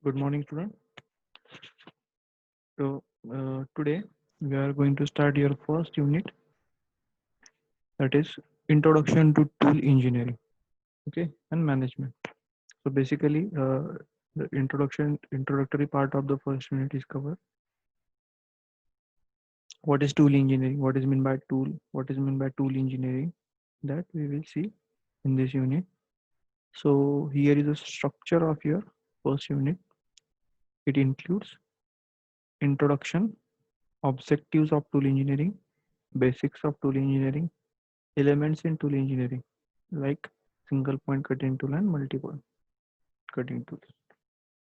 Good morning, student. Today we are going to start your first unit, that is Introduction to Tool Engineering, okay, and Management. So basically, the introductory part of the first unit is covered. What is tool engineering? What is meant by tool? What is meant by tool engineering? That we will see in this unit. So here is the structure of your first unit. It includes introduction, objectives of tool engineering, basics of tool engineering, elements in tool engineering like single point cutting tool and multi-point cutting tools.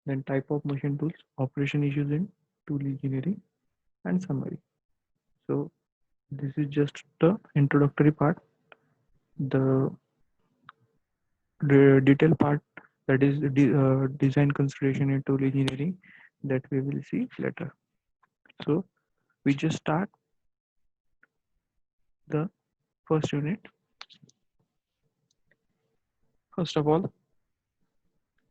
Then type of machine tools, operation issues in tool engineering, and summary. So this is just the introductory part. The detailed part, that is design consideration in tool engineering, that we will see later. So we just start the first unit. First of all,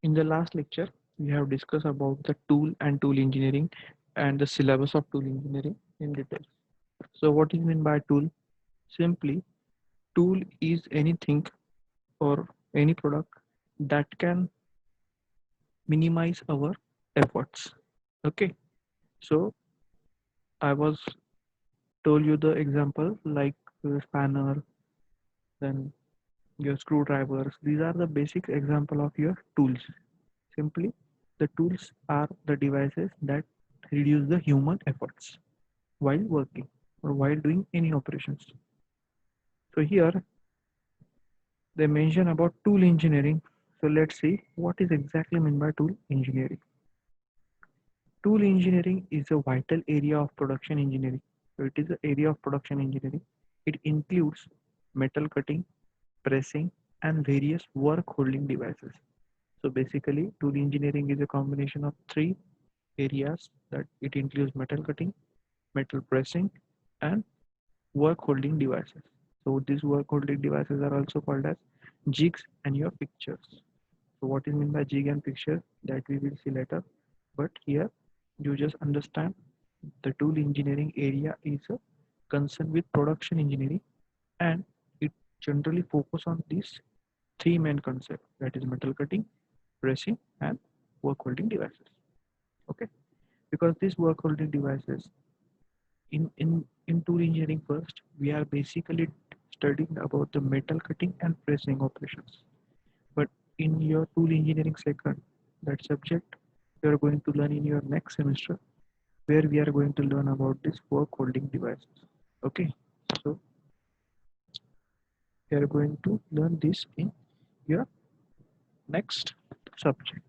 in the last lecture, we have discussed about the tool and tool engineering and the syllabus of tool engineering in detail. So what is meant by tool? Simply, tool is anything or any product that can minimize our efforts. Okay. So I was told you the example like spanner, then your screwdrivers. These are the basic example of your tools. Simply, the tools are the devices that reduce the human efforts while working or while doing any operations. So here they mention about tool engineering. So let's see what is exactly meant by tool engineering. Tool engineering is a vital area of production engineering. So it is the area of production engineering. It includes metal cutting, pressing, and various work holding devices. So basically, tool engineering is a combination of three areas, that it includes metal cutting, metal pressing, and work holding devices. So these work holding devices are also called as jigs and your fixtures. So what is meant by jig and fixture, that we will see later. But here you just understand the tool engineering area is a concern with production engineering, and it generally focus on these three main concepts, that is metal cutting, pressing, and work holding devices. Okay, because these work holding devices in tool engineering, first we are basically studying about the metal cutting and pressing operations. But in your tool engineering second, that subject you are going to learn in your next semester, where we are going to learn about this work holding devices. Okay, so we are going to learn this in your next subject.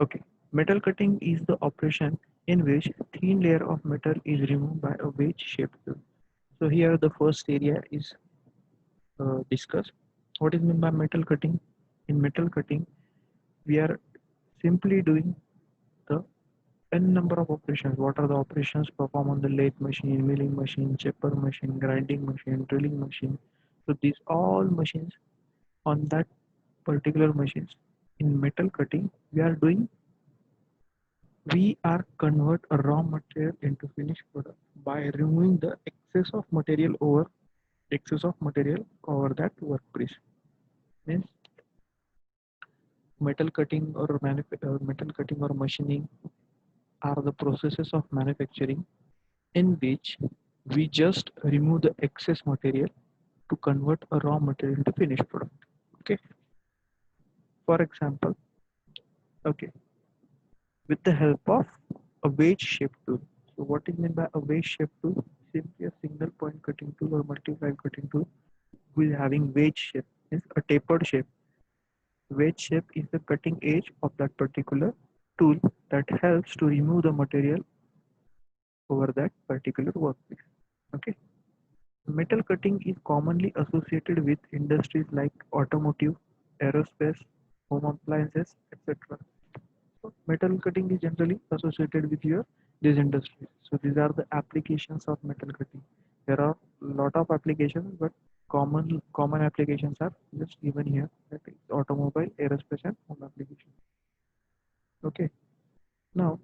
Okay, metal cutting is the operation in which thin layer of metal is removed by a wedge shaped tool. So here the first area is discussed. What is meant by metal cutting? In metal cutting, we are simply doing the n number of operations. What are the operations performed on the lathe machine, milling machine, chipper machine, grinding machine, drilling machine? So these all machines on that particular machines. In metal cutting, we are convert a raw material into finished product by removing the excess of material over that workpiece. Means metal cutting or machining are the processes of manufacturing in which we just remove the excess material to convert a raw material into finished product. Okay, for example, okay, with the help of a wedge shaped tool. So what is meant by a wedge shaped tool? Simply a single point cutting tool or multi-point cutting tool who is having wedge shape, means a tapered shape. Wedge shape is the cutting edge of that particular tool that helps to remove the material over that particular workpiece. Okay. Metal cutting is commonly associated with industries like automotive, aerospace, home appliances, etc. So metal cutting is generally associated with your these industries. So these are the applications of metal cutting. There are a lot of applications, but common applications are just given here. That is automobile, aerospace, and home application. Okay, now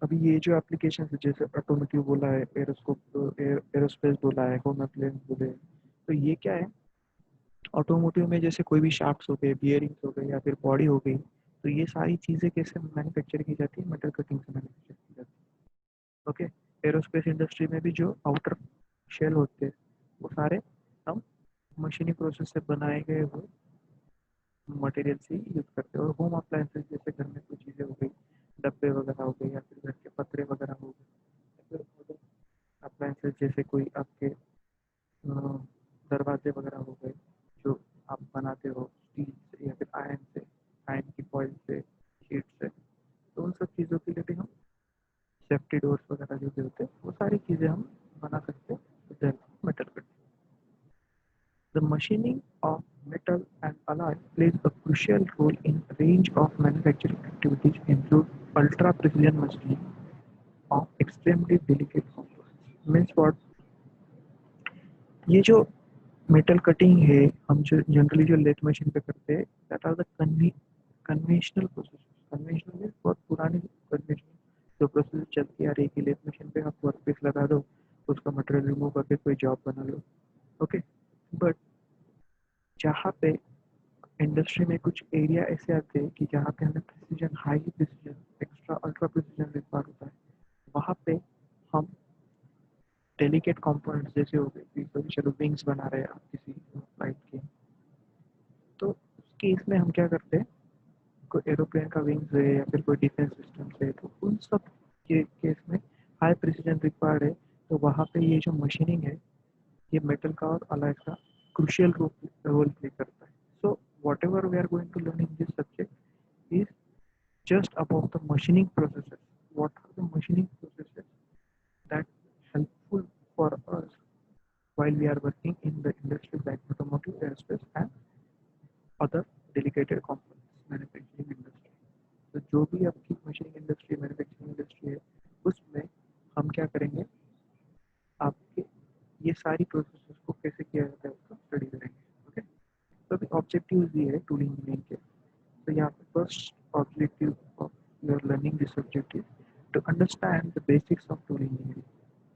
अभी ये जो application है जैसे automotive बोला है, एरोस्कोप aerospace बोला है, home appliance बोले, तो ये क्या है, ऑटोमोटिव में जैसे कोई भी शाफ्ट्स हो गए, बियरिंग्स हो गए या फिर बॉडी हो गई, तो ये सारी चीज़ें कैसे मैन्युफैक्चर की जाती है, मेटल कटिंग से मैन्युफैक्चर की जाती है। ओके, एरोस्पेस इंडस्ट्री में भी जो आउटर शेल होते हैं वो सारे हम मशीनी प्रोसेस से बनाए गए हुए मटेरियल से यूज़ करते हैं। और होम अप्लायंसेस जैसे घर में कोई चीज़ें हो गई, डब्बे वगैरह हो गए या फिर घर के पतरे वगैरह हो गए, या फिर अप्लायंसेस जैसे कोई आपके दरवाजे वगैरह हो गए जो आप बनाते हो स्टील से या फिर आयरन से, आयरन की फॉइल से, शीट से, तो उन सब चीज़ों के लिए भी हम सेफ्टी डोर्स वगैरह जो भी होते हैं वो सारी चीज़ें हम बना सकते हैं metal cut. The machining of metal and alloy plays a crucial role in a range of manufacturing activities include ultra-precision machining of extremely delicate components. Means what? ये जो मेटल कटिंग है हम जो जनरली जो लेथ मशीन पे करते हैं, that are the conventional process. Conventional means बहुत पुरानी कन्वेंशनल जो प्रोसेस चलती आ रही है कि लेथ मशीन पे आप वर्क पीस लगा दो, उसका मटेरियल रिमूव करके कोई जॉब बना लो। ओके, बट जहाँ पे इंडस्ट्री में कुछ एरिया ऐसे आते हैं कि जहाँ पे हमें precision, high precision, extra ultra precision require होता है, वहाँ पे हम डेलिकेट कंपोनेंट्स जैसे हो गए कि कभी चलो विंग्स बना रहे हैं आप किसी फ्लाइट के, तो उस केस में हम क्या करते हैं, कोई एरोप्लेन का विंग्स है या फिर कोई डिफेंस सिस्टम है, तो उन सब के केस में हाई प्रिसीजन रिक्वायर्ड है, तो वहाँ पे ये जो मशीनिंग है ये मेटल का और अलॉय का क्रूशियल रोल प्ले करता है। So whatever we are going to learn in this subject is just about the machining processes. What are the machining processes that helpful for us while we are working in the industry like automotive, aerospace and other dedicated components manufacturing industry. तो जो भी आपकी machining industry, manufacturing industry है, उसमें हम क्या करेंगे, आपके ये सारी प्रोसेसेस को कैसे किया जाता है उसका स्टडी करेंगे। ओके, तो अभी ऑब्जेक्टिव भी है टूल इंजीनियरिंग के। So yeah, the first objective of your learning this subject is to understand the basics of tool engineering.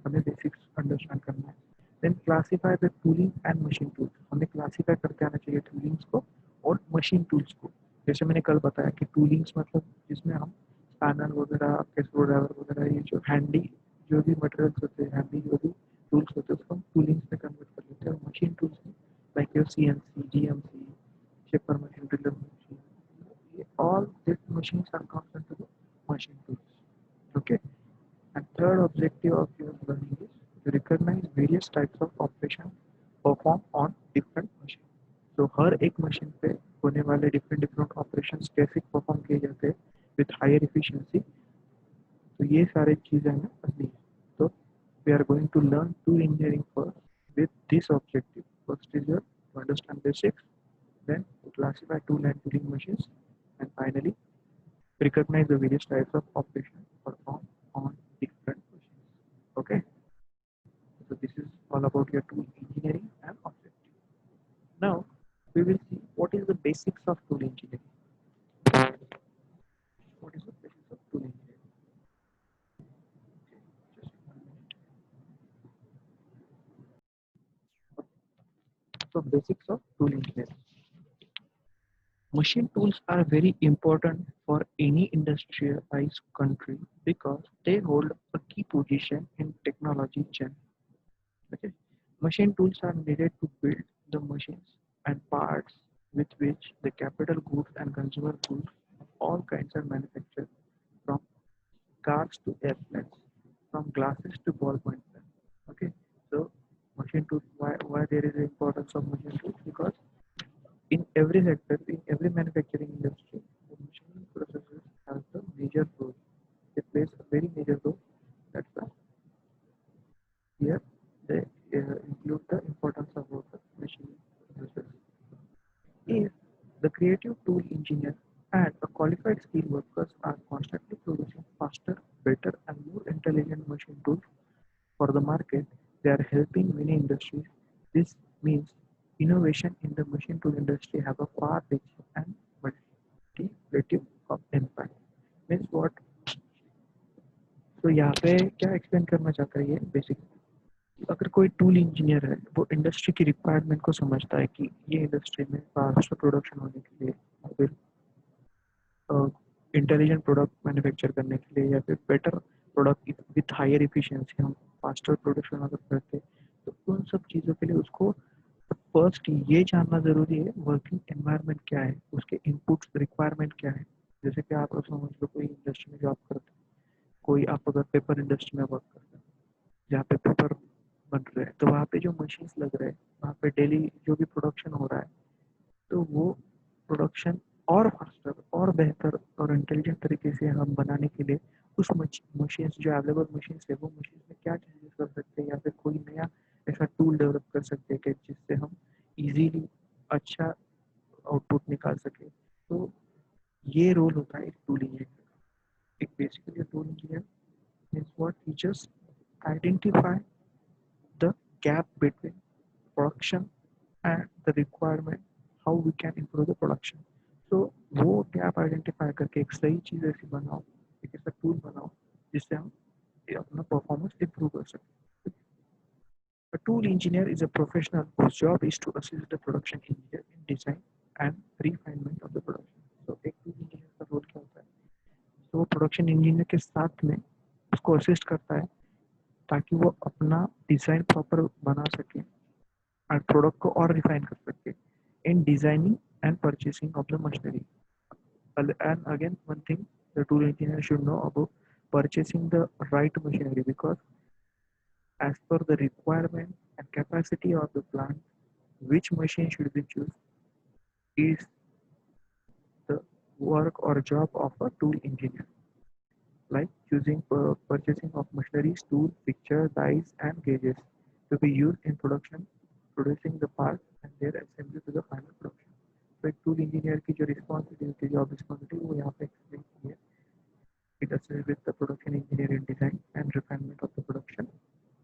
हमें basics understand करना है। Then classify the tooling and machine tools. हमें classify करके आना चाहिए toolings को और machine tools को। जैसे मैंने कल बताया कि toolings मतलब जिसमें हम स्पैनर वगैरह, आपके स्क्रू ड्राइवर वगैरह, ये जो हैंडी जो भी मटेरियल्स होते हैं, हैंडी जो भी टूल्स होते हैं उसको हम toolings में कन्वर्ट कर लेते हैं। और मशीन टूल्स में like your CNC, GMC, shaper machine, driller machine, all these machines are comes into the machine tools. Okay, and third objective of your learning is to recognize various types of operation performed on different machines. So हर एक machine पे होने वाले different different operations कैसे perform किए जाते हैं with higher efficiency, तो ये सारी चीज़ें हमें पढ़नी है। तो we are going to learn tool engineering first with this objective. First is your to understand basics, then to classify tool and tooling machines, and finally recognize the various types of operations performed on different machines. Okay, so this is all about your tool engineering and objective. Now we will see what is the basics of tool engineering. What is the basics of tool engineering? Just one minute. So basics of tool engineering. Machine tools are very important for any industrialized country because they hold a key position in technology chain. Okay. Machine tools are needed to build the machines and parts with which the capital goods and consumer goods of all kinds are manufactured, from cars to airplanes, from glasses to ballpoint pens. Okay, so machine tools. Why there is the importance of machine tools? Because in every sector, in every manufacturing industry, the machining processes have the major role. They plays a very major role. That's why here they include the importance of the machining process. If the creative tool engineer and a qualified skilled workers are constantly producing faster, better, and more intelligent machine tools for the market, they are helping many industries. This means innovation in the machine tool industry have a far-reaching and multiplicative of impact. यहाँ पे क्या explain करना चाहता है ये basic, अगर कोई tool engineer है वो इंडस्ट्री की रिक्वायरमेंट को समझता है कि ये इंडस्ट्री में फास्ट प्रोडक्शन होने के लिए या फिर इंटेलिजेंट प्रोडक्ट मैन्युफैक्चर करने के लिए या फिर better product with higher efficiency हम फास्टर प्रोडक्शन अगर करते तो उन सब चीज़ों के लिए उसको फर्स्ट ये जानना ज़रूरी है वर्किंग एनवायरनमेंट क्या है, उसके इनपुट्स रिक्वायरमेंट क्या है। जैसे कि आप समझ लो कोई इंडस्ट्री में जॉब करते हैं, कोई आप अगर पेपर इंडस्ट्री में वर्क करते हैं जहाँ पे पेपर बन रहे हैं तो वहाँ पे जो मशीन्स लग रहे हैं वहाँ पे डेली जो भी प्रोडक्शन हो रहा है तो वो प्रोडक्शन और फास्टर और बेहतर और इंटेलिजेंट तरीके से हम बनाने के लिए उस मशीन्स जो अवेलेबल मशीन्स है वो मशीन्स में क्या चेंजेस कर सकते हैं या फिर कोई नया ऐसा टूल डेवलप कर सकते हैं कि जिससे हम इजीली अच्छा आउटपुट निकाल सके। तो ये रोल होता है एक टूल इंजीनियर का। एक basically tool engineer means what he just identify the gap between production and the requirement, how we can improve the production. So वो gap identify करके एक सही चीज़ ऐसी बनाओ, एक ऐसा टूल बनाओ जिससे हम अपना परफॉर्मेंस इम्प्रूव कर सकें। A tool engineer is a professional whose job is to assist the production engineer in design and refinement of the production. So एक tool engineer का रोल क्या होता है? तो वो प्रोडक्शन इंजीनियर के साथ में उसको असिस्ट करता है ताकि वो अपना डिज़ाइन प्रॉपर बना सके और प्रोडक्ट को और रिफाइन कर सकते in designing and purchasing of the machinery. And again, one thing the tool engineer should know about purchasing the right machinery because as per the requirement and capacity of the plant, which machine should be choose is the work or job of a tool engineer. Like choosing purchasing of machineries, tools, fixtures, dies, and gauges to be used in production, producing the parts and their assembly to the final production. So एक tool engineer की जो responsibility job responsibility वो यहाँ पे explain की है। It assists with the production engineering design and refinement of the production,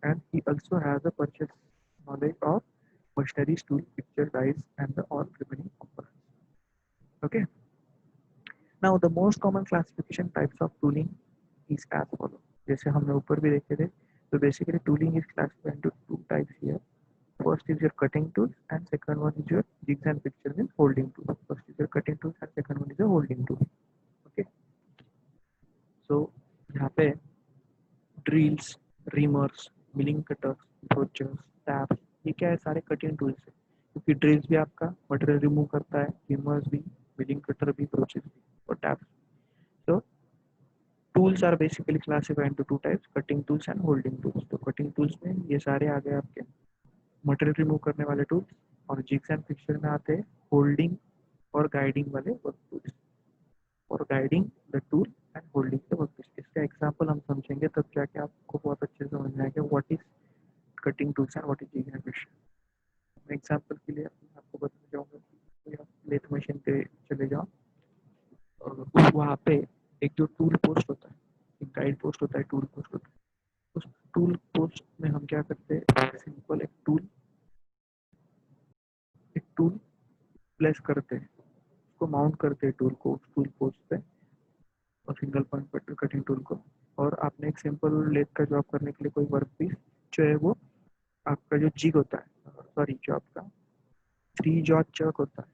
and he also has a purchase knowledge of machineries, tool, fixture, dies, and the all remaining components. Okay. Now the most common classification types of tooling is as follow. जैसे हमने ऊपर भी देखे थे, तो basically tooling is classified into two types here. First is your cutting tools and second one is your jigs and fixtures and holding tools. First is your cutting tools and second one is your holding tool. Okay. So यहाँ पे drills, रीमर्स, milling cutters, brochures, taps, ये क्या है सारे cutting tools है क्योंकि drills भी आपका मटेरियल रिमूव करता है, रीमर्स भी, मिलिंग कटर भी, ब्रोचेस भी और taps. So tools are basically classified into two types, cutting tools and holding tools. तो cutting tools में ये सारे आ गए आपके मटेरियल रिमूव करने वाले टूल्स और जिग्स एंड फिक्सर में आते हैं होल्डिंग और गाइडिंग वाले वर्क टूल्स और guiding the tool and holding the work piece. इसका एग्जांपल हम समझेंगे तब जाके आपको बहुत अच्छे से समझ में आएगा what is cutting tools and what is jig and fixture. Example के लिए आपको बताना चाहूँगा कि आप लेथ मशीन पे चले जाओ और वहाँ पे एक जो टूल पोस्ट होता है, एक गाइड पोस्ट होता है, टूल पोस्ट होता है। उस टूल पोस्ट में हम क्या करते हैं, सिंपल एक टूल प्लेस करते हैं, उसको माउंट करते हैं टूल को उस टूल पोस्ट पे और सिंगल पॉइंट पर कटिंग टूल को। और आपने एक सिंपल लेथ का जॉब करने के लिए कोई वर्क पीस जो है वो आपका जो जिग होता है, सॉरी जो आपका थ्री जॉ चक होता है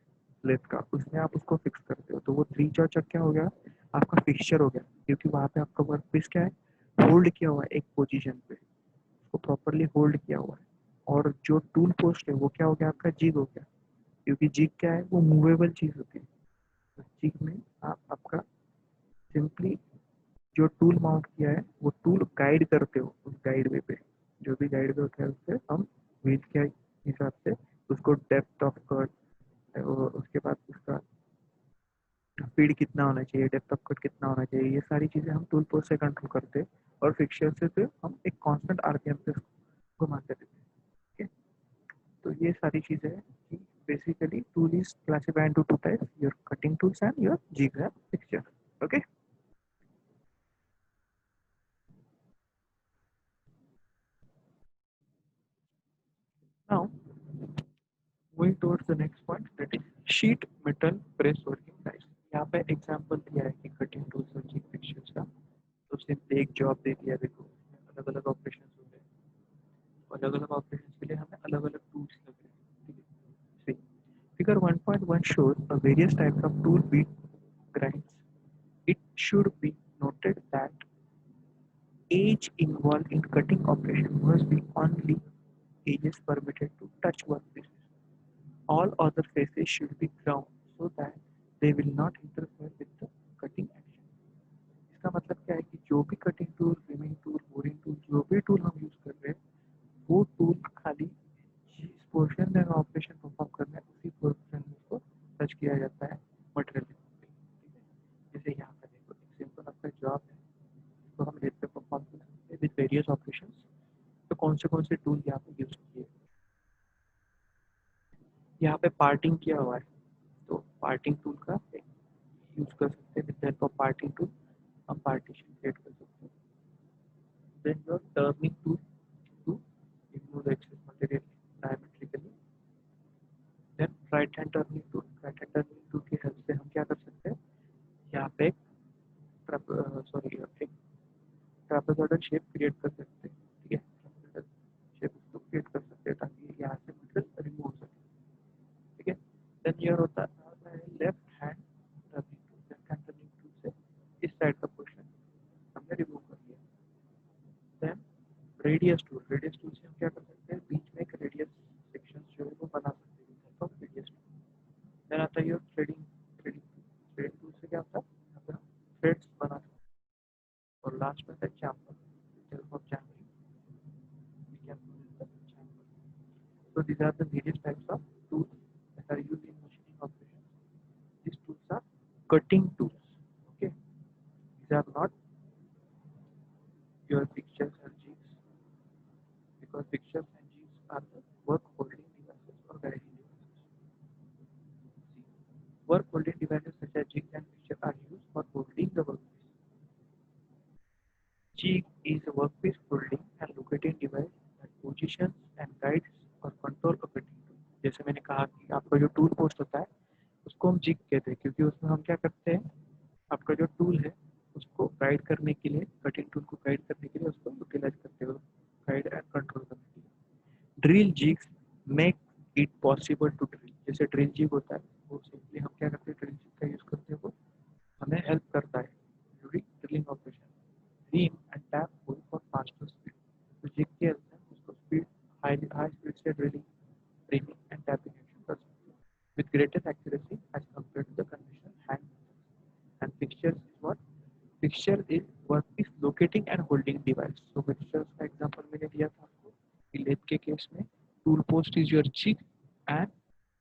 लेथ का, उसमें आप उसको फिक्स करते हो तो वो थ्री जॉ चक क्या हो गया, आपका फिक्सचर हो गया क्योंकि वहाँ पे आपका वर्क पीस क्या है, होल्ड किया हुआ है एक पोजीशन पे, उसको प्रॉपरली होल्ड किया हुआ है। और जो टूल पोस्ट है वो क्या हो गया, आपका जिग हो गया क्योंकि जिग क्या है, वो मूवेबल चीज़ होती है। तो जिग में आप आपका सिंपली जो टूल माउंट किया है वो टूल गाइड करते हो, उस गाइड वे पे जो भी गाइड वे होता है उससे हम व्हील के हिसाब से उसको डेप्थ ऑफ कट और उसके बाद उसका स्पीड कितना होना चाहिए, डेप्थ ऑफ कट कितना होना चाहिए, ये सारी चीज़ें हम टूल पोस्ट से कंट्रोल करते हैं और फिक्सचर से तो हम एक कांस्टेंट आरपीएम पे घुमाते रहते हैं। ठीक है, तो ये सारी चीज़ें हैं कि basically tool is classified into two types, your cutting tools and your jig and fixture. Okay, now moving towards the next point that is sheet metal press working types. यहाँ पे एग्जांपल दिया है कि कटिंग टूल्स और jig fixtures का। तो simply एक job दे दिया देखो, अलग अलग ऑपरेशन हो रहे हैं, अलग अलग ऑपरेशन के लिए हमें अलग अलग टूल्स लग रहे हैं, ठीक है। Figure 1.1 shows the various types of tool bead grinds. It should be noted that age involved in cutting operation must be only ages permitted to touch workpieces. All other faces should be ground so that they will not interfere with the cutting action. इसका मतलब क्या है कि जो भी cutting tool, rhyming tool, boring tool, जो भी tool हम यूज कर रहे हैं, वो टूल खाली जिस पोर्शन में ऑपरेशन परफॉर्म करना है उसी पोर्शन में उसको टच किया जाता है मटेरियल, ठीक है। जैसे यहाँ पे देखो एक सिंपल आपका जॉब है, तो हम लेट पे परफॉर्म कर सकते हैं विद वेरियस ऑपरेशन। तो कौन से टूल यहाँ पे यूज किए, यहाँ पे पार्टिंग किया हुआ है, तो पार्टिंग टूल का यूज कर सकते हैं। With help of parting tool हम पार्टीशन क्रिएट कर सकते हैं। Then your turning tool to remove the excess material diametrically. Then right hand turning tool, right hand turning tool की हेल्प से हम क्या कर सकते हैं, यहाँ पे एक ट्रापेजॉइडल शेप क्रिएट कर सकते हैं, ठीक है। ट्रापेजॉइडल शेप उसको क्रिएट कर सकते हैं ताकि यहाँ से मटेरियल रिमूव हो सके, ठीक है। देन ये होता है left hand turning tool, left hand turning tool से इस साइड का पोर्शन हमने रिमूव कर लिया। Then radius tool, radius tool से हम क्या कर सकते हैं, बीच में एक रेडियस सेक्शन जो है वो बना सकते हैं तो रेडियस टूल। देन आता है थ्रेडिंग, थ्रेडिंग टूल से क्या होता है, यहाँ पर हम थ्रेड्स बना सकते हैं। और लास्ट में है chamber, help of chambering we can use the chamber. So these are the various types of tools that are used in machining operations. These tools are cutting tools, okay. These are not your fixtures and jigs, because fixtures and jigs are the work holding devices or guiding devices. See, work holding devices such as jigs and fixtures are used for holding the workpiece. Jig is a workpiece holding and locating device that positions and guides or control a cutting tool. जैसे मैंने कहा कि आपका जो tool post होता है उसको हम जिग कहते हैं, क्योंकि उसमें हम क्या करते हैं, आपका जो टूल है उसको गाइड करने के लिए, कटिंग टूल को गाइड करने के लिए उसको यूटिलाइज करते हो, गाइड एंड कंट्रोल करने के लिए। Drill jigs make it possible to drill, जैसे ड्रिल जिग होता है वो सिंपली हम क्या करते हैं, ड्रिल जिग का यूज करते हैं, वो हमें हेल्प करता है during drilling operation. Ream and tap hole for faster speed, तो जिग के हेल्प से उसको स्पीड हाई स्पीड से drilling, reaming and tapping action कर सकते हैं with greatest accuracy as compared to the conventional hand methods. And fixture is what? Fixture is workpiece locating and holding device. So fixtures का example मैंने दिया था आपको कि लेथ के केस में tool post is your jig and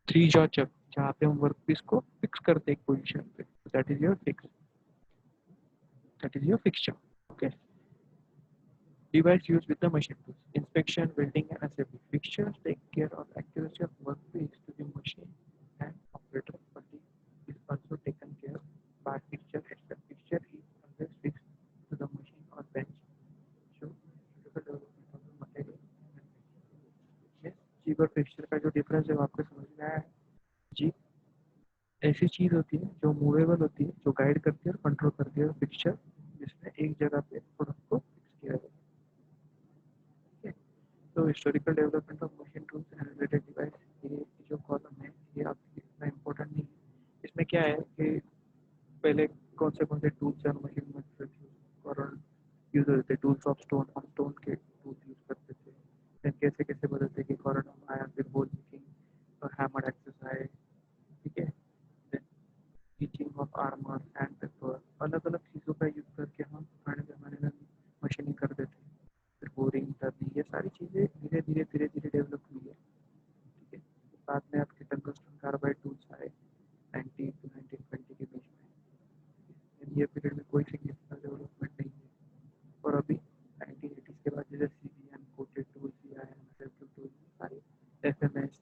three jaw chuck, जहाँ पे हम वर्कपीस को फिक्स करते हैं एक पोजीशन पे, that is your fix, that is your fixture, okay. Device used with the machine tools, inspection, welding, and assembly. Fixtures take care of accuracy of workpiece to the machine and operator. Quality is also taken care by fixture itself. Fixture is always fixed to the machine or bench. So, critical development of the material. Yes, jig और fixture का जो difference है वो आपको समझ में आया है। jig ऐसी चीज होती है जो मूवेबल होती है, जो गाइड करती है और कंट्रोल करती है, फिक्सचर जिसमें एक जगह पे प्रोडक्ट को फिक्स किया जाता है। तो historical development of machine tools and related device, ये जो कॉलम है ये आपके इतना इम्पोर्टेंट नहीं है। इसमें क्या है कि पहले कौन से टूल्स और मशीन में और यूज होते थे, टूल्स ऑफ स्टोन, हम स्टोन के टूल्स यूज करते थे। देन कैसे कैसे बदलते कि कॉर्न आया, फिर होल मेकिंग और हैमर एक्सेस आए, ठीक है। Then teaching of armour and paper, अलग अलग चीज़ों का यूज करके हम पुराने ज़माने में मशीनिंग करते थे। फिर बोरिंग, टर्निंग, ये सारी चीज़ें धीरे धीरे डेवलप हुई है, ठीक है। बाद में आपके टंगस्टन कार्बाइड टूल्स आए 19 to 1920 के बीच में। ये पीरियड में कोई सिग्निफिकेंट डेवलपमेंट नहीं है। और अभी 1980s के बाद जैसे CBM कोटेड टूल्स भी आए हैं, मेटल टूल्स सारे, FMS।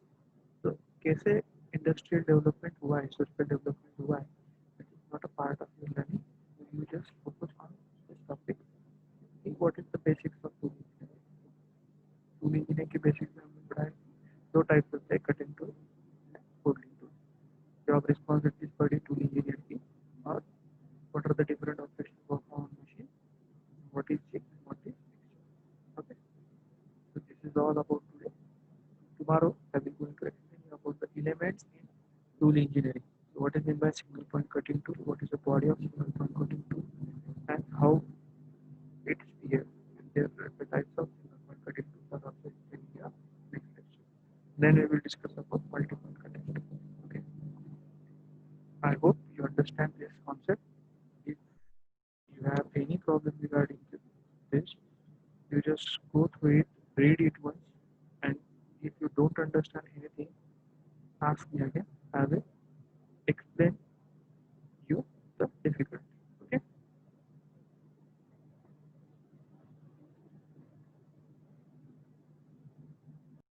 तो कैसे इंडस्ट्रियल डेवलपमेंट हुआ है, सोशल डेवलपमेंट हुआ है, it is not a part of your learning, you just focus on this topic. What is the basics of tool engineering के बेसिक्स में हमने पढ़ा है दो टाइप्स होते हैं, cutting tool, folding tool. Job responsibilities पढ़ी टूल इंजीनियर की, और what are the different operation perform on machine, tool engineering. So what is meant by single point cutting tool? What is the body of single point cutting tool, and how it's here? And there are the types of single point cutting tools are also in the next lecture. Then we will discuss about multi-point cutting tool. Okay. I hope you understand this concept. If you have any problem regarding this, you just go through it, read it once, and if you don't understand anything, ask me again. I will explain you the difficulty.